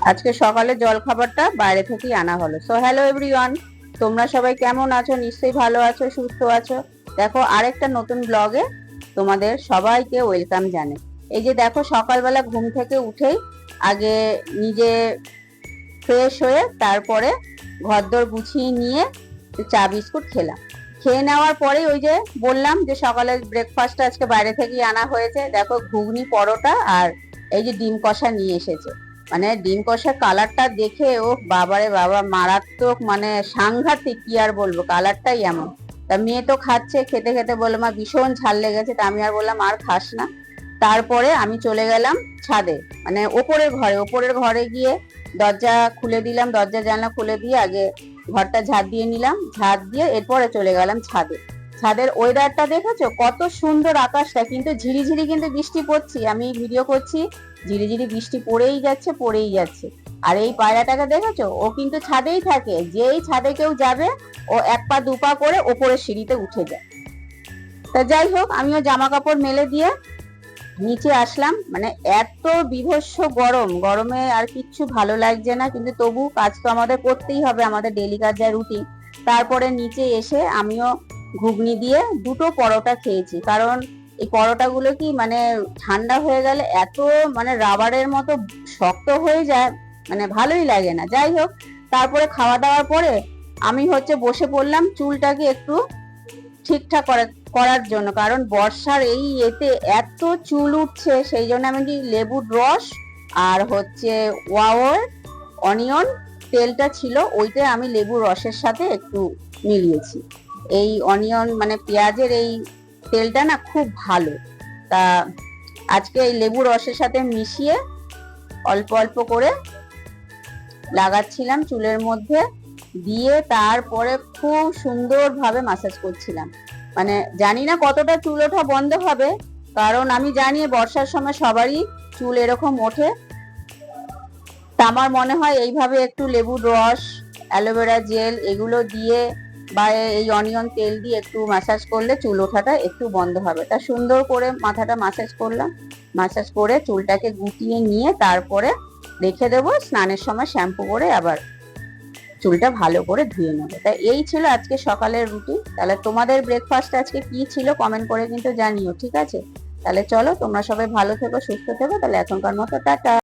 আজকে সকালে জল খাবারটা বাইরে থেকেই আনা হলো। সো হ্যালো এভরিওয়ান, তোমরা সবাই কেমন আছো? নিশ্চয়ই ভালো আছো, সুস্থ আছো। দেখো আরেকটা নতুন ব্লগে তোমাদের সবাইকে ওয়েলকাম জানাই। এই যে দেখো সকালবেলা ঘুম থেকে উঠেই আগে নিজে ফ্রেশ হয়ে তারপরে ঘরদোর গুছিয়ে নিয়ে চা বিস্কুট খেলাম। খেয়ে নেওয়ার পরে ওই যে বললাম যে সকালে ব্রেকফাস্ট আজকে বাইরে থেকেই আনা হয়েছে। দেখো ঘুগনি, পরোটা আর এই যে ডিম কষা নিয়ে এসেছে। মানে ডিম কষার কালারটা দেখে ও বাবারে বাবা, মারাত্মক, মানে সাংঘাতিক, কি আর বলবো, কালারটাই এমন। তা মেয়ে তো খাচ্ছে, খেতে খেতে বললো মা ভীষণ ঝাল লেগেছে। তা আমি আর বললাম আর খাস না। তারপরে আমি চলে গেলাম ছাদে, মানে ওপরের ঘরে গিয়ে দরজা খুলে দিলাম, দরজা জানলা খুলে দিয়ে আগে ঘরটা ঝাড় দিয়ে নিলাম। ঝাড় দিয়ে এরপরে চলে গেলাম ছাদে। ছাদের ওয়েদারটা দেখেছো কত সুন্দর, আকাশটা কিন্তু ঝিরিঝিরি কিন্তু বৃষ্টি পড়ছে। আমি ভিডিও করছি, ঝিরিঝিরি বৃষ্টি পড়েই যাচ্ছে পড়েই যাচ্ছে। আর এই পায়রাটাকে দেখেছো, ও কিন্তু ছাদেই থাকে। যেই ছাদে কেউ যাবে ও এক পা দু পা করে ওপরের সিঁড়িতে উঠে যায়। তা যাই হোক, আমিও জামা কাপড় মেলে দিয়ে নিচে আসলাম। মানে এত বীভৎস গরম, গরমে আর কিচ্ছু ভালো লাগছে না, কিন্তু তবু কাজ তো আমাদের করতেই হবে, আমাদের ডেলি কাজ যা রুটিন। তারপরে নিচে এসে আমিও ঘুগনি দিয়ে দুটো পরোটা খেয়েছি, কারণ এই পরোটাগুলো কি মানে ঠান্ডা হয়ে গেলে এত মানে রাবারের মতো শক্ত হয়ে যায়, মানে ভালোই লাগে না। যাই হোক, তারপরে খাওয়া দাওয়ার পরে আমি বসে পড়লাম চুলটাকে একটু ঠিকঠাক করার জন্য, কারণ বর্ষার এই এতে এত চুল উঠছে। সেই জন্য আমি লেবুর রস আর ওয়াওর অনিয়ন তেলটা ছিল, ওইটা আমি লেবুর রসের সাথে একটু মিলিয়েছি। এই অনিয়ন মানে পেঁয়াজের এই তেলটা না খুব ভালো। তা আজকে এই লেবুর রসের সাথে মিশিয়ে অল্প অল্প করে লাগাচ্ছিলাম চুলের মধ্যে, দিয়ে তারপরে খুব সুন্দরভাবে মাসাজ করছিলাম। মানে জানি না কতটা চুল ওঠা বন্ধ হবে, কারণ আমি জানি বর্ষার সময় সবারই চুল এরকম ওঠে। তা আমার মনে হয় এইভাবে একটু লেবুর রস, অ্যালোভেরা জেল এগুলো দিয়ে বা এই অনিয়ন তেল দিয়ে একটু ম্যাসাজ করলে চুল ওঠাটা একটু বন্ধ হবে। তা সুন্দর করে মাথাটা ম্যাসাজ করলাম, ম্যাসাজ করে চুলটাকে গুটিয়ে নিয়ে তারপরে রেখে দেবো। স্নানের সময় শ্যাম্পু করে আবার চুলটা ভালো করে ধুয়ে নেবো। তাই এই ছিল আজকে সকালের রুটিন। তাহলে তোমাদের ব্রেকফাস্ট আজকে কি ছিল কমেন্ট করে কিন্তু জানিও, ঠিক আছে? তাহলে চলো, তোমরা সবাই ভালো থেকো, সুস্থ থেকো। তাহলে এখনকার মতো টাটা।